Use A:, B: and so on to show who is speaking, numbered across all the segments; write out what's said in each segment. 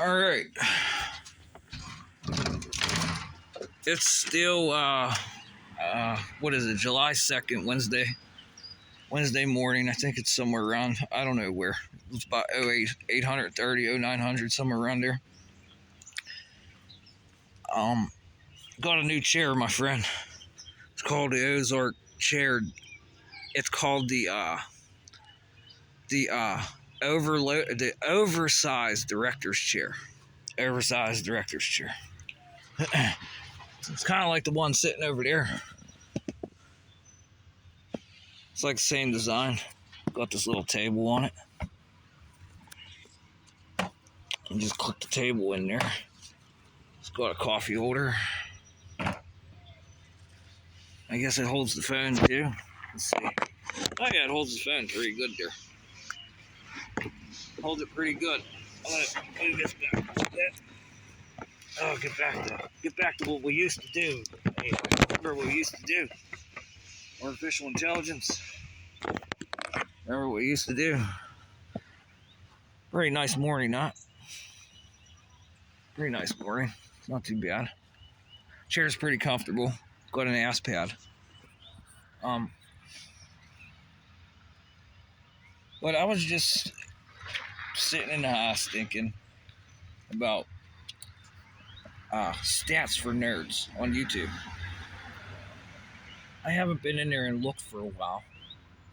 A: All right. It's still what is it? July 2nd, Wednesday morning. I think it's somewhere around, I don't know where. It's about 830, 0900, somewhere around there. Got a new chair, my friend. It's called the Ozark chair. It's called the oversized director's chair. Oversized director's chair. It's kind of like the one sitting over there. It's like the same design. Got this little table on it. And just click the table in there. It's got a coffee holder. I guess it holds the phone too. Let's see. Oh yeah, it holds the phone pretty good there. Holds it pretty good. Let me get back. Oh, get back to what we used to do. Hey, remember what we used to do? Artificial intelligence. Remember what we used to do? Very nice morning, not? Pretty nice morning. It's not too bad. Chair's pretty comfortable. Got an ass pad. But I was just sitting in the house thinking about stats for nerds on YouTube. I haven't been in there and looked for a while,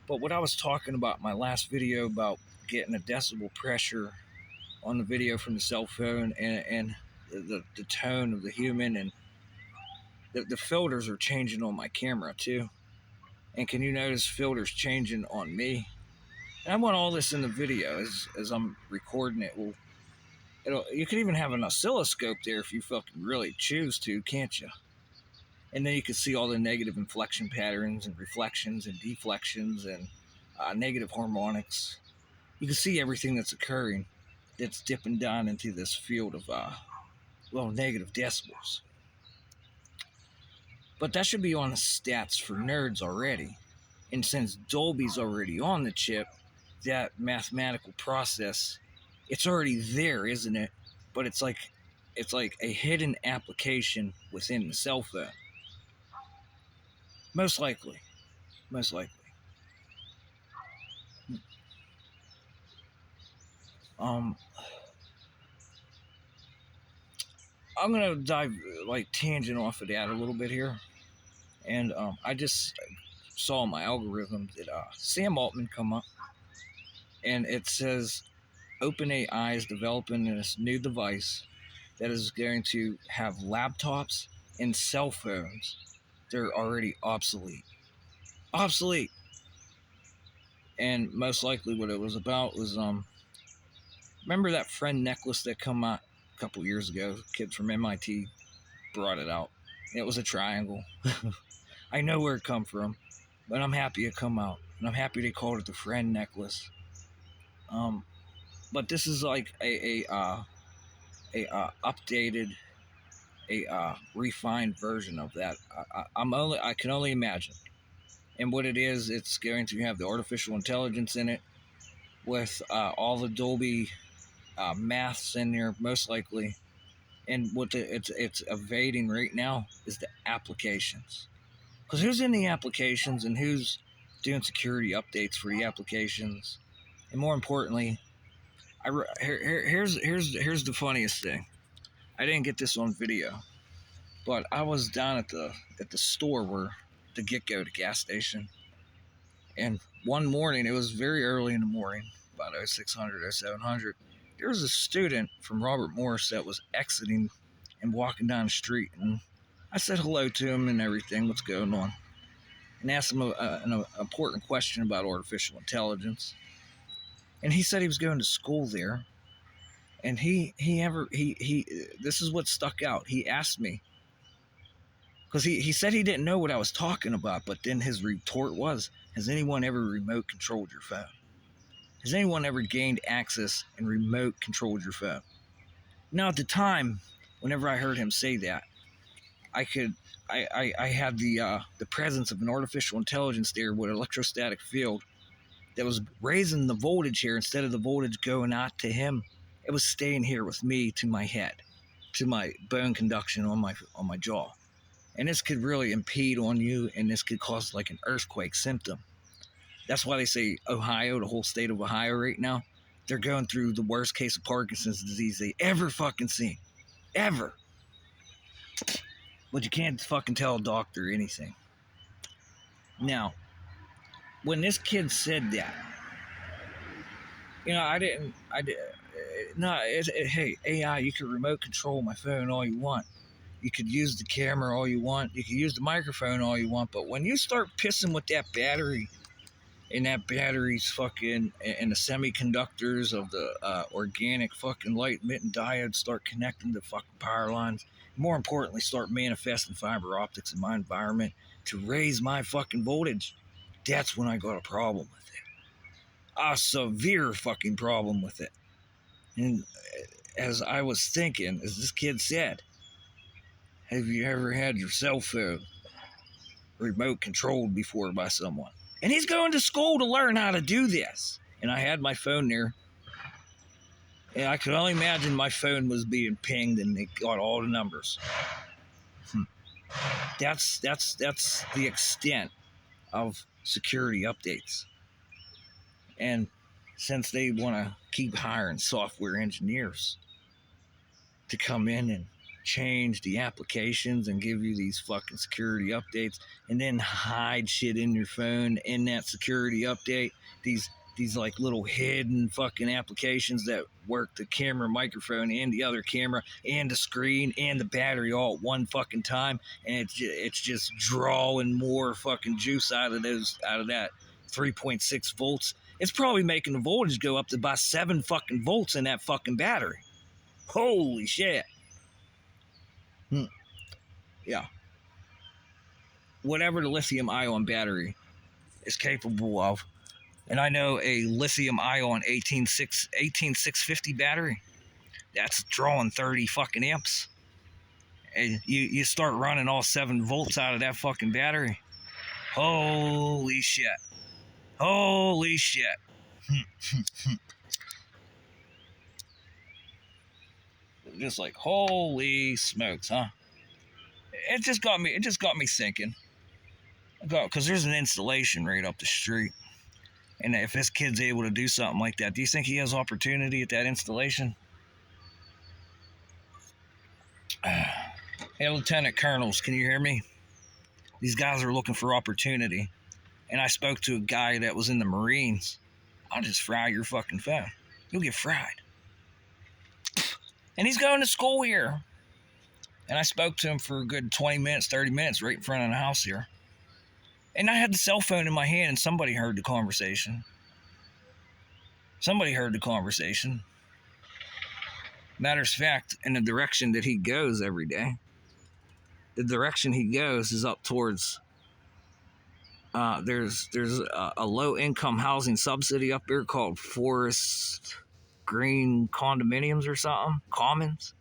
A: but what I was talking about in my last video about getting a decibel pressure on the video from the cell phone and the tone of the human, and the filters are changing on my camera too. And can you notice filters changing on me? And I want all this in the video as I'm recording it. You could even have an oscilloscope there if you fucking really choose to, can't you? And then you can see all the negative inflection patterns and reflections and deflections and negative harmonics. You can see everything that's occurring that's dipping down into this field of, negative decibels. But that should be on the stats for nerds already. And since Dolby's already on the chip, that mathematical process, it's already there, isn't it? But it's like a hidden application within the cell phone. Most likely. I'm gonna dive tangent off of that a little bit here, and I just saw my algorithm that Sam Altman come up, and it says OpenAI is developing this new device that is going to have laptops and cell phones that are already obsolete. And most likely what it was about was remember that friend necklace that come out a couple years ago? Kids from MIT brought it out. It was a triangle. I know where it come from, but I'm happy it come out, and I'm happy they called it the friend necklace. But this is like a updated, refined version of that. I can only imagine. And what it is, it's going to have the artificial intelligence in it, with all the Dolby maths in there, most likely. And what it's evading right now is the applications. Because who's in the applications and who's doing security updates for the applications? And more importantly, here's the funniest thing. I didn't get this on video, but I was down at the store where the get-go, the gas station, and one morning, it was very early in the morning, about 0600, 0700, there was a student from Robert Morris that was exiting and walking down the street, and I said hello to him and everything, what's going on, and asked him an important question about artificial intelligence. And he said he was going to school there, and he this is what stuck out. He asked me, because he said he didn't know what I was talking about, but then his retort was, has anyone ever remote controlled your phone? Has anyone ever gained access and remote controlled your phone? Now, at the time, whenever I heard him say that, I had the presence of an artificial intelligence there with an electrostatic field that was raising the voltage here instead of the voltage going out to him It was staying here with me to my head, to my bone conduction on my jaw. And this could really impede on you, and this could cause like an earthquake symptom. That's why they say Ohio, the whole state of Ohio right now, they're going through the worst case of Parkinson's disease they ever fucking seen. Ever. But you can't fucking tell a doctor anything. Now, when this kid said that, hey, AI, you can remote control my phone all you want. You could use the camera all you want. You could use the microphone all you want. But when you start pissing with that battery, and that battery's fucking, and the semiconductors of the organic fucking light emitting diodes start connecting to fucking power lines, more importantly, start manifesting fiber optics in my environment to raise my fucking voltage, that's when I got a problem with it. A severe fucking problem with it. And as I was thinking, as this kid said, have you ever had your cell phone remote controlled before by someone? And he's going to school to learn how to do this. And I had my phone there. And I could only imagine my phone was being pinged and it got all the numbers. That's the extent of security updates. And since they want to keep hiring software engineers to come in and change the applications and give you these fucking security updates and then hide shit in your phone in that security update, these like little hidden fucking applications that work the camera, microphone, and the other camera, and the screen, and the battery all at one fucking time, and it's just drawing more fucking juice out of that 3.6 volts. It's probably making the voltage go up to about 7 fucking volts in that fucking battery. Holy shit. Yeah. Whatever the lithium-ion battery is capable of, and I know a lithium-ion 18650 battery, that's drawing 30 fucking amps. And you start running all 7 volts out of that fucking battery. Holy shit. Holy shit. Just like, holy smokes, huh? It just got me thinking. Because there's an installation right up the street. And if this kid's able to do something like that, do you think he has opportunity at that installation? Hey, Lieutenant Colonels, can you hear me? These guys are looking for opportunity. And I spoke to a guy that was in the Marines. I'll just fry your fucking phone. You'll get fried. And he's going to school here. And I spoke to him for a good 20 minutes, 30 minutes right in front of the house here. And I had the cell phone in my hand and somebody heard the conversation. Matter of fact, in the direction that he goes every day, the direction he goes is up towards, there's a low-income housing subsidy up there called Forest Green Condominiums or something, Commons.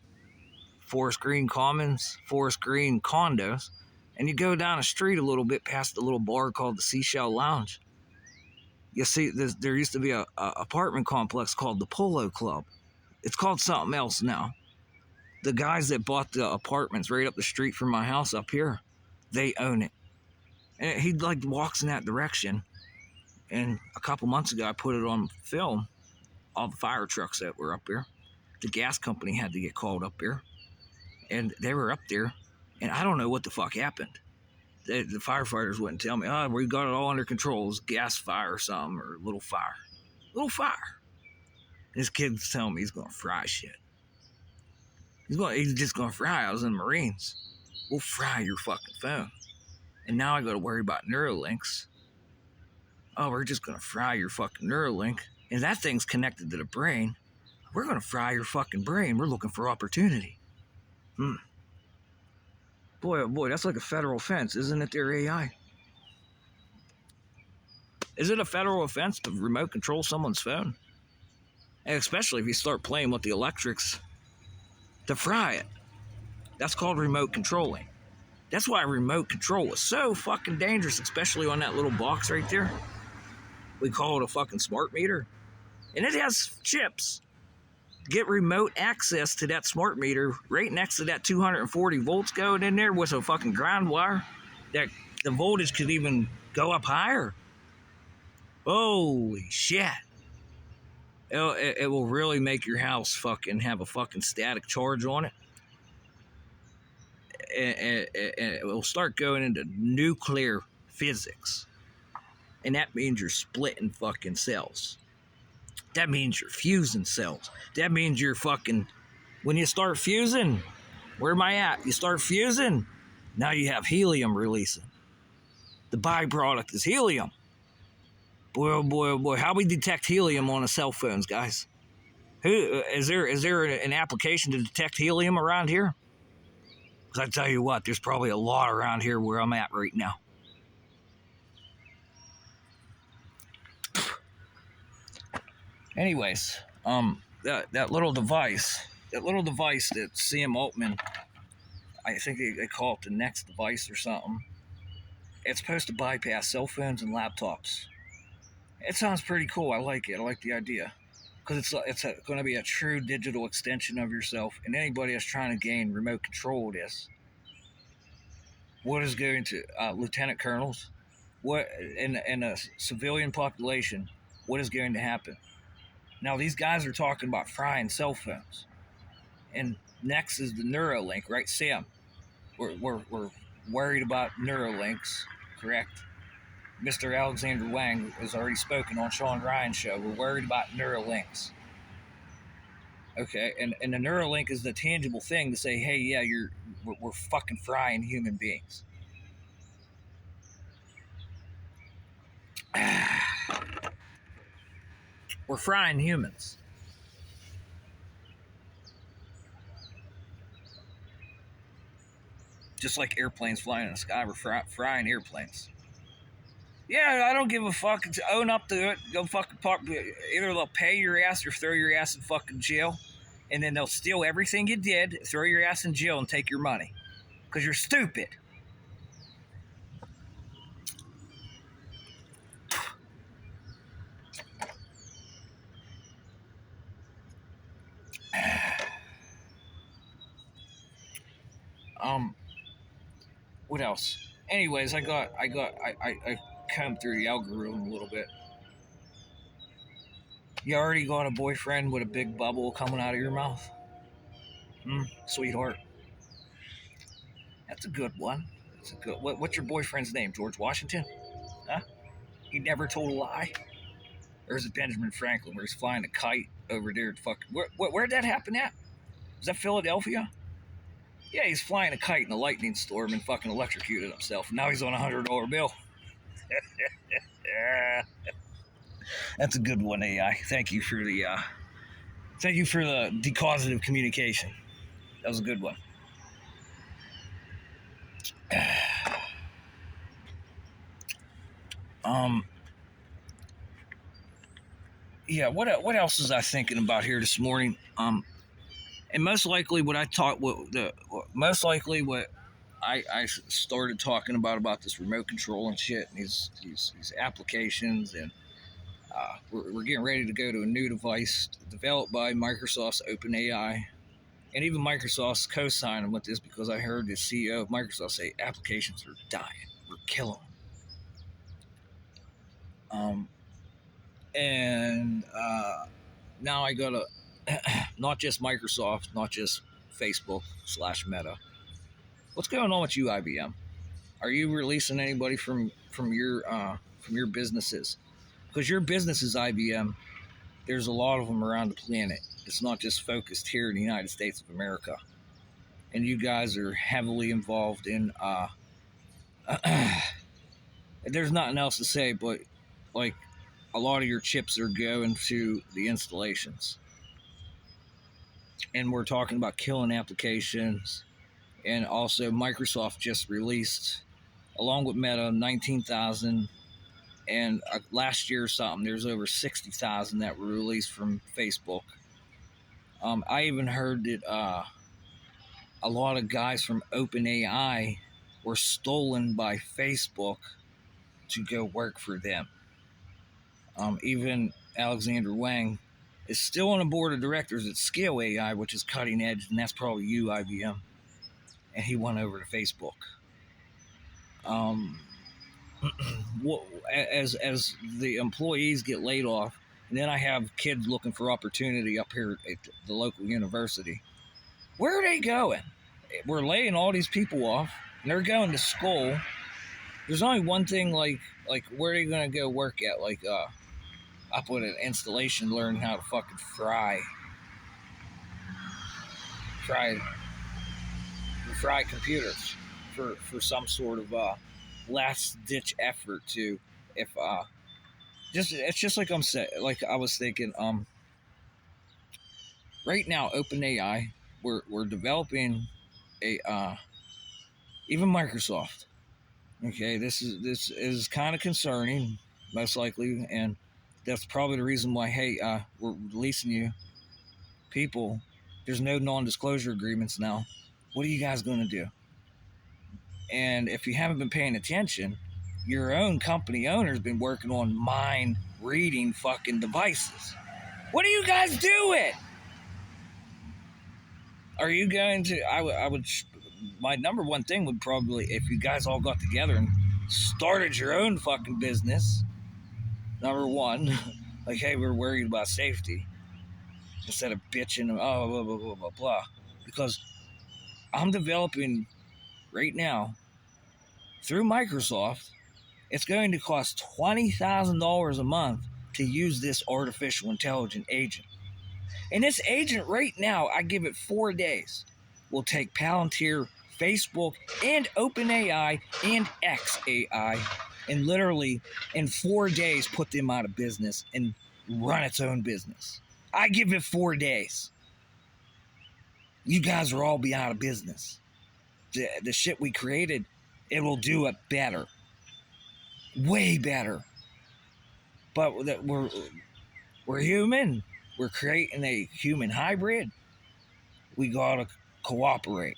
A: Forest Green Commons, Forest Green Condos, and you go down the street a little bit past the little bar called the Seashell Lounge. You see, there used to be a apartment complex called the Polo Club. It's called something else now. The guys that bought the apartments right up the street from my house up here, they own it. And he like walks in that direction. And a couple months ago, I put it on film, all the fire trucks that were up there. The gas company had to get called up there. And they were up there, and I don't know what the fuck happened. The firefighters wouldn't tell me, we got it all under control. It was gas fire or something, or a little fire. This kid's telling me he's going to fry shit. He's just going to fry. I was in the Marines. We'll fry your fucking phone. And now I got to worry about Neuralinks. Oh, we're just going to fry your fucking Neuralink. And that thing's connected to the brain. We're going to fry your fucking brain. We're looking for opportunity. Boy, oh boy, that's like a federal offense, isn't it, their AI? Is it a federal offense to remote control someone's phone? And especially if you start playing with the electrics to fry it. That's called remote controlling. That's why remote control is so fucking dangerous, especially on that little box right there. We call it a fucking smart meter. And it has chips. get remote access to that smart meter right next to that 240 volts going in there with a fucking ground wire, that the voltage could even go up higher. Holy shit. It will really make your house fucking have a fucking static charge on it. And it will start going into nuclear physics. And that means you're splitting fucking cells. That means you're fusing cells. That means you're fucking, when you start fusing, where am I at? You start fusing, now you have helium releasing. The byproduct is helium. Boy, oh boy, oh boy. How we detect helium on the cell phones, guys? Is there an application to detect helium around here? Because I tell you what, there's probably a lot around here where I'm at right now. Anyways, that little device that Sam Altman, I think they call it the next device or something. It's supposed to bypass cell phones and laptops. It sounds pretty cool. I like it. I like the idea. Because it's going to be a true digital extension of yourself. And anybody that's trying to gain remote control of this, what is going to, lieutenant colonels, what in a civilian population, what is going to happen? Now, these guys are talking about frying cell phones. And next is the Neuralink, right, Sam? We're worried about Neuralinks, correct? Mr. Alexander Wang has already spoken on Sean Ryan's show. We're worried about Neuralinks. Okay, and the Neuralink is the tangible thing to say, hey, yeah, we're fucking frying human beings. We're frying humans. Just like airplanes flying in the sky, we're frying airplanes. Yeah, I don't give a fuck. Own up to it. Go fucking park. Either they'll pay your ass or throw your ass in fucking jail. And then they'll steal everything you did, throw your ass in jail, and take your money. Because you're stupid. What else? Anyways, I combed through the algorithm a little bit. You already got a boyfriend with a big bubble coming out of your mouth? Sweetheart. That's a good one. That's a good. What's your boyfriend's name? George Washington? Huh? He never told a lie. Or is it Benjamin Franklin, where he's flying a kite over there? Where'd that happen at? Was that Philadelphia? Yeah, he's flying a kite in a lightning storm and fucking electrocuted himself. Now he's on $100 bill. That's a good one, AI. Thank you for the decausative communication. That was a good one. Yeah. What else was I thinking about here this morning? And most likely what I started talking about this remote control and shit, and these applications, and we're getting ready to go to a new device developed by Microsoft's OpenAI, and even Microsoft's co-signing with this because I heard the CEO of Microsoft say applications are dying, we're killing them. And now I gotta not just Microsoft, not just Facebook / Meta. What's going on with you, IBM? Are you releasing anybody from your businesses? Because your business is IBM. There's a lot of them around the planet. It's not just focused here in the United States of America. And you guys are heavily involved in. There's nothing else to say, but like a lot of your chips are going to the installations. And we're talking about killing applications. And also Microsoft just released, along with Meta, 19,000. And last year or something, there's over 60,000 that were released from Facebook. I even heard that a lot of guys from OpenAI were stolen by Facebook to go work for them. Even Alexander Wang is still on the board of directors at Scale AI, which is cutting edge, and that's probably you, IBM. And he went over to Facebook. Um, as the employees get laid off, and then I have kids looking for opportunity up here at the local university. Where are they going? We're laying all these people off, and they're going to school. There's only one thing, like where are they going to go work at? Like up with an installation, learn how to fucking fry computers for some sort of last ditch effort to, if just it's just like I'm saying, like I was thinking, right now OpenAI, we're developing a even Microsoft. Okay, this is kind of concerning, most likely, and that's probably the reason why. Hey, we're releasing you people. There's no non-disclosure agreements now. What are you guys going to do? And if you haven't been paying attention, your own company owner's been working on mind reading fucking devices. What are you guys doing? Are you going to? I would. My number one thing would probably, if you guys all got together and started your own fucking business. Number one, like, hey, we're worried about safety, instead of bitching, oh, blah blah blah blah blah. Because I'm developing right now through Microsoft. It's going to cost $20,000 a month to use this artificial intelligence agent. And this agent right now, I give it 4 days, will take Palantir, Facebook, and OpenAI, and XAI, and literally in 4 days put them out of business and run its own business. I give it 4 days. You guys will all be out of business. The shit we created, it will do it better. Way better. But we're human. We're creating a human hybrid. We gotta cooperate.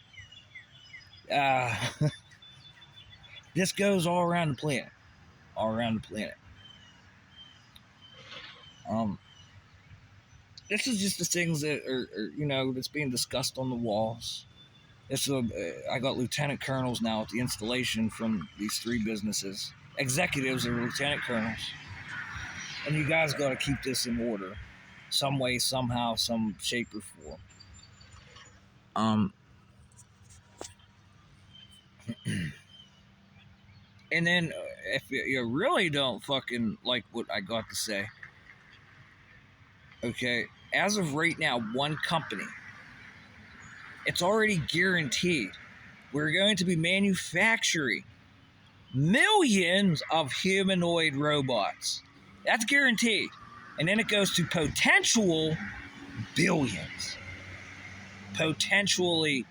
A: This goes all around the planet. All around the planet. This is just the things that are that's being discussed on the walls. I got lieutenant colonels now at the installation from these 3 businesses. Executives are lieutenant colonels. And you guys got to keep this in order. Some way, somehow, some shape or form. And then if you really don't fucking like what I got to say, okay, as of right now, one company, it's already guaranteed we're going to be manufacturing millions of humanoid robots. That's guaranteed. And then it goes to potential billions. Potentially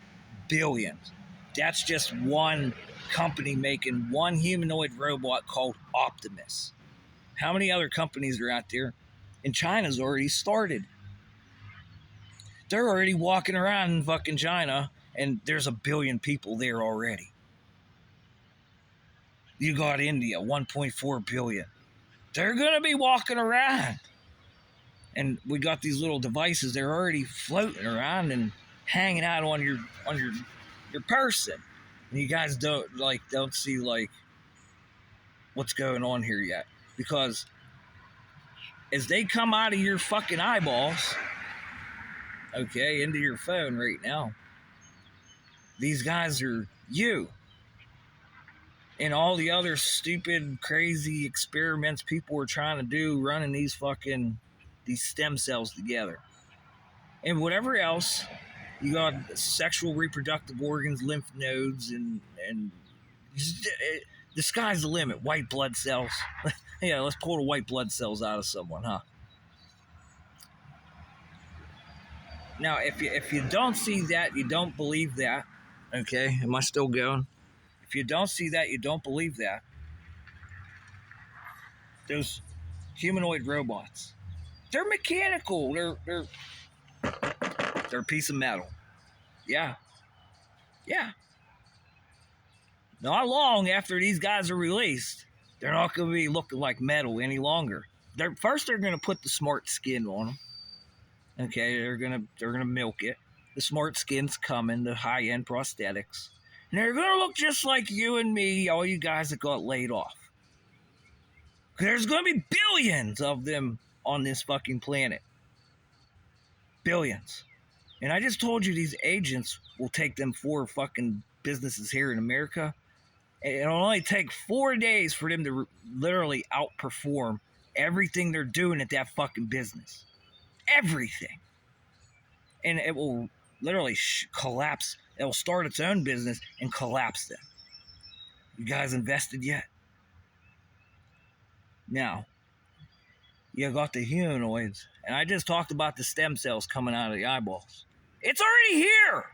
A: billions. That's just one company making one humanoid robot called Optimus. How many other companies are out there? And China's already started. They're already walking around in fucking China, and there's 1 billion people there already. You got India, 1.4 billion. They're gonna be walking around. And we got these little devices, they're already floating around and hanging out on your person. And you guys don't see like what's going on here yet. Because as they come out of your fucking eyeballs, okay, into your phone right now, these guys are you. And all the other stupid, crazy experiments people are trying to do, running these stem cells together. And whatever else, you got sexual reproductive organs, lymph nodes, and the sky's the limit. White blood cells. Yeah, let's pull the white blood cells out of someone, huh? Now, if you don't see that, you don't believe that. Okay, am I still going? If you don't see that, you don't believe that. Those humanoid robots, they're mechanical. They're a piece of metal. Yeah. Not long after these guys are released, they're not going to be looking like metal any longer. They're going to put the smart skin on them. Okay, they're gonna milk it. The smart skin's coming, the high end prosthetics. And they're gonna look just like you and me, all you guys that got laid off. There's gonna be billions of them on this fucking planet. Billions. And I just told you these agents will take them 4 fucking businesses here in America. It'll only take 4 days for them to literally outperform everything they're doing at that fucking business. Everything. And it will literally collapse. It will start its own business and collapse them. You guys invested yet? Now, you got the humanoids. And I just talked about the stem cells coming out of the eyeballs. It's already here!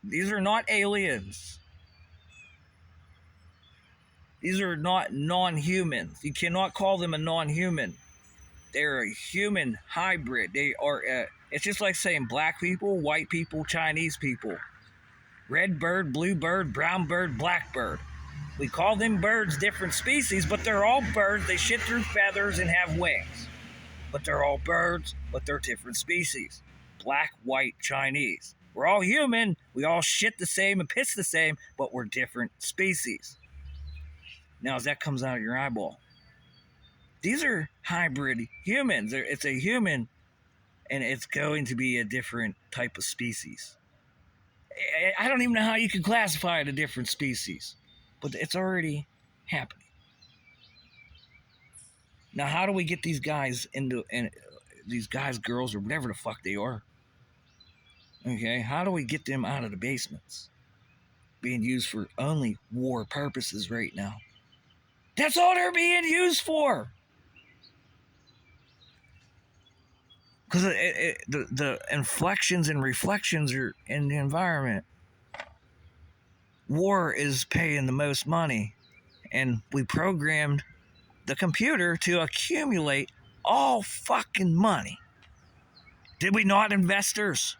A: These are not aliens. These are not non-humans. You cannot call them a non-human. They're a human hybrid. They are. It's just like saying black people, white people, Chinese people, red bird, blue bird, brown bird, black bird. We call them birds different species, but they're all birds. They shit through feathers and have wings. But they're all birds, but they're different species. Black, white, Chinese. We're all human. We all shit the same and piss the same, but we're different species. Now, as that comes out of your eyeball, these are hybrid humans. It's a human, and it's going to be a different type of species. I don't even know how you can classify it a different species, but it's already happening. Now, how do we get these guys these guys, girls, or whatever the fuck they are? Okay, how do we get them out of the basements? Being used for only war purposes right now. That's all they're being used for. Because the inflections and reflections are in the environment. War is paying the most money. And we programmed the computer to accumulate all fucking money. Did we not, investors?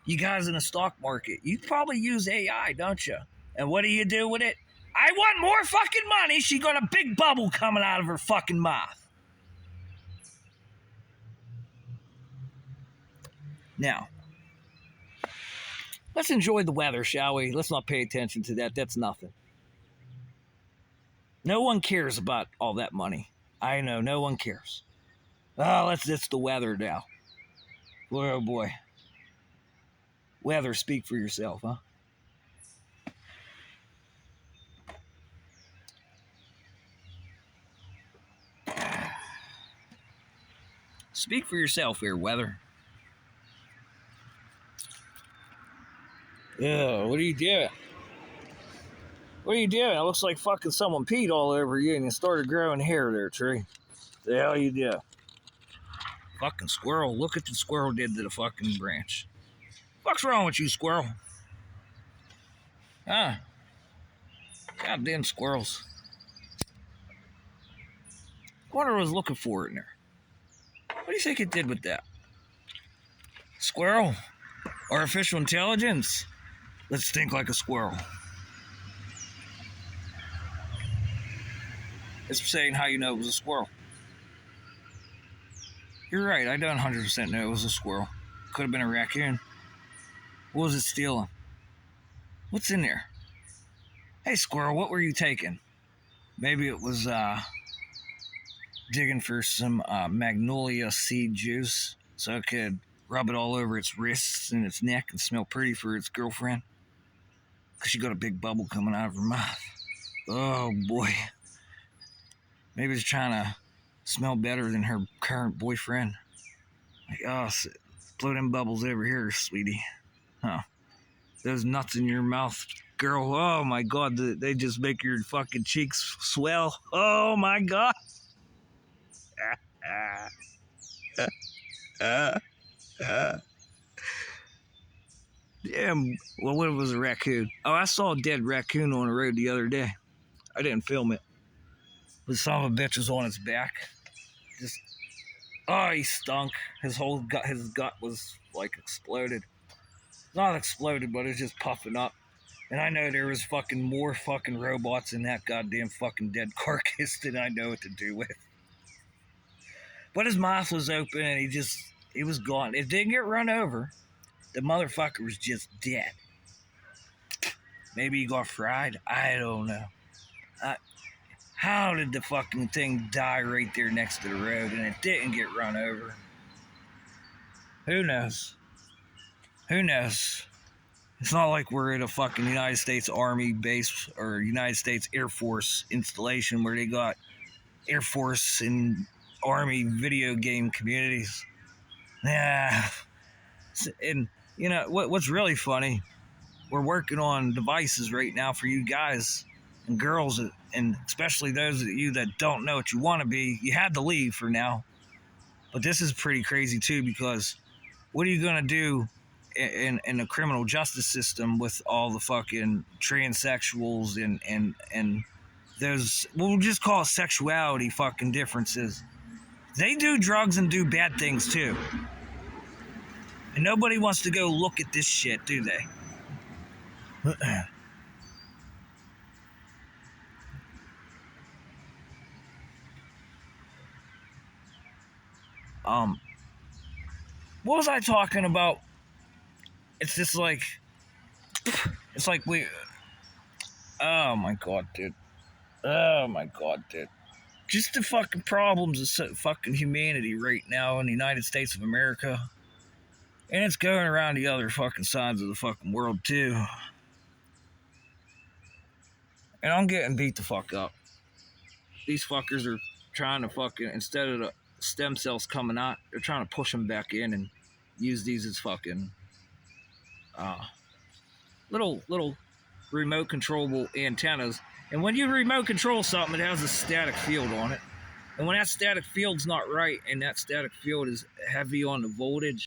A: You guys in the stock market, you probably use AI, don't you? And what do you do with it? I want more fucking money. She got a big bubble coming out of her fucking mouth. Now, let's enjoy the weather, shall we? Let's not pay attention to that. That's nothing. No one cares about all that money. I know, no one cares. Oh, it's the weather now. Boy, oh boy. Weather, speak for yourself, huh? Speak for yourself here, weather. Yeah, what are you doing? What are you doing? It looks like fucking someone peed all over you and you started growing hair there, tree. The hell you do? Fucking squirrel. Look at the squirrel did to the fucking branch. What's wrong with you, squirrel? Huh? Goddamn squirrels. What I was looking for in there? What do you think it did with that? Squirrel? Artificial intelligence? Let's think like a squirrel. It's saying how you know it was a squirrel. You're right, I don't 100% know it was a squirrel. Could have been a raccoon. What was it stealing? What's in there? Hey, squirrel, what were you taking? Maybe it was digging for some magnolia seed juice so it could rub it all over its wrists and its neck and smell pretty for its girlfriend. Because she got a big bubble coming out of her mouth. Oh, boy. Maybe it's trying to smell better than her current boyfriend. Like, oh, blow them bubbles over here, sweetie. Huh. Those nuts in your mouth, girl. Oh, my God. They just make your fucking cheeks swell. Oh, my God. Damn. Well, what was a raccoon? Oh, I saw a dead raccoon on the road the other day. I didn't film it. But some of a bitch was on its back. Just, oh, he stunk. His gut was like exploded. Not exploded, but it was just puffing up. And I know there was fucking more fucking robots in that goddamn fucking dead carcass than I know what to do with. But his mouth was open and he was gone. It didn't get run over. The motherfucker was just dead. Maybe he got fried. I don't know. How did the fucking thing die right there next to the road and it didn't get run over? Who knows? Who knows? It's not like we're at a fucking United States Army base or United States Air Force installation where they got Air Force and Army video game communities. Yeah. And, you know, what's really funny, we're working on devices right now for you guys and girls, and especially those of you that don't know what you want to be. You had to leave for now. But this is pretty crazy, too, because what are you going to do in the criminal justice system with all the fucking transsexuals and those, we'll just call it sexuality fucking differences. They do drugs and do bad things too. And nobody wants to go look at this shit, do they? What was I talking about? It's just like, it's like we, oh my god, dude. Oh my god, dude. Just the fucking problems of fucking humanity right now in the United States of America. And it's going around the other fucking sides of the fucking world, too. And I'm getting beat the fuck up. These fuckers are trying to fucking, instead of the stem cells coming out, they're trying to push them back in and use these as fucking little remote controllable antennas. And when you remote control something, it has a static field on it. And when that static field's not right and that static field is heavy on the voltage,